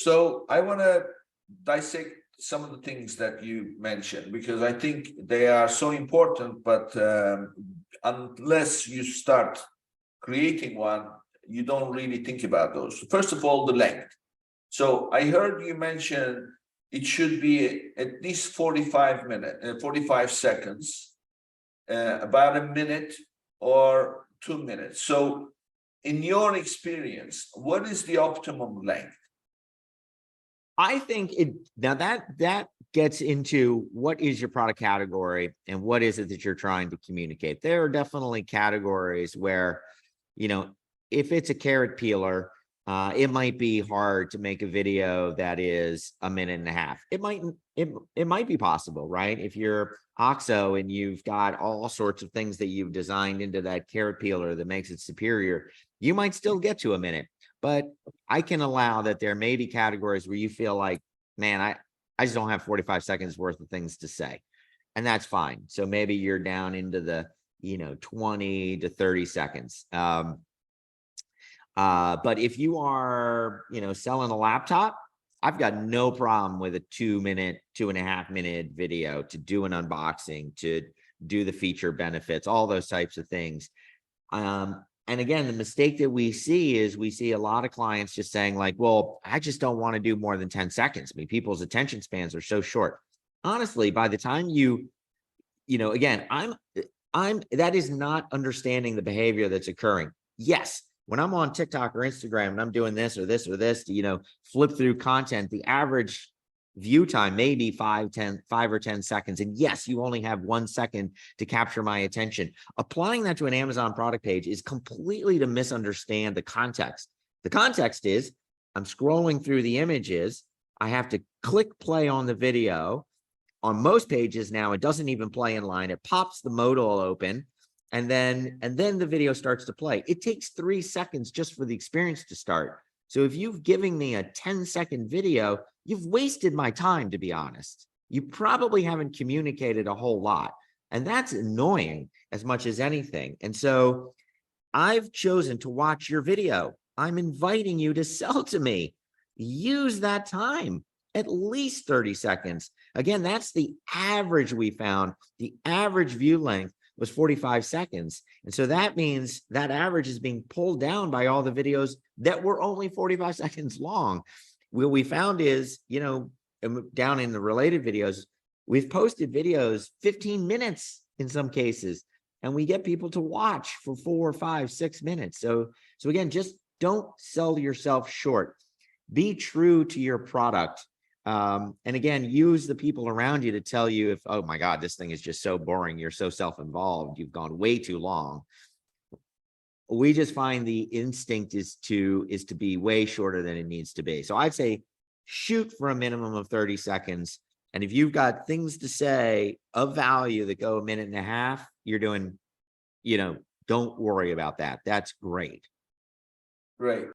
So I want to dissect some of the things that you mentioned, because I think they are so important, but unless you start creating one, you don't really think about those. First of all, the length. So I heard you mention it should be at least 45 seconds, about a minute or 2 minutes. So in your experience, what is the optimum length? I think now that gets into what is your product category and what is it that you're trying to communicate. There are definitely categories where, if it's a carrot peeler, it might be hard to make a video that is a minute and a half. It might be possible, right? If you're OXO and you've got all sorts of things that you've designed into that carrot peeler that makes it superior, you might still get to a minute. But I can allow that there may be categories where you feel like, man, I just don't have 45 seconds worth of things to say. And that's fine. So maybe you're down into the, 20 to 30 seconds. But if you are, selling a laptop, I've got no problem with a 2-minute, 2.5-minute video to do an unboxing, to do the feature benefits, all those types of things. And again, the mistake that we see is we see a lot of clients just saying like, well, I just don't want to do more than 10 seconds. I mean, people's attention spans are so short. Honestly, by the time again, that is not understanding the behavior that's occurring. Yes, when I'm on TikTok or Instagram and I'm doing this or this or this to, flip through content, the average view time may be 5 or 10 seconds. And yes, you only have 1 second to capture my attention. Applying that to an Amazon product page is completely to misunderstand the context. The context is I'm scrolling through the images. I have to click play on the video. On most pages now, it doesn't even play in line. It pops the modal open. And then the video starts to play. It takes 3 seconds just for the experience to start. So if you've given me a 10-second video, you've wasted my time, to be honest. You probably haven't communicated a whole lot. And that's annoying as much as anything. And so I've chosen to watch your video. I'm inviting you to sell to me. Use that time, at least 30 seconds. Again, that's the average we found. The average view length was 45 seconds. And so that means that average is being pulled down by all the videos that were only 45 seconds long. What we found is, down in the related videos, we've posted videos 15 minutes in some cases, and we get people to watch for 4, 5, 6 minutes. So again, just don't sell yourself short. Be true to your product. And again, use the people around you to tell you if, oh my God, this thing is just so boring. You're so self-involved. You've gone way too long. We just find the instinct is to be way shorter than it needs to be. So I'd say shoot for a minimum of 30 seconds. And if you've got things to say of value that go a minute and a half, you're doing, don't worry about that. That's great. Great.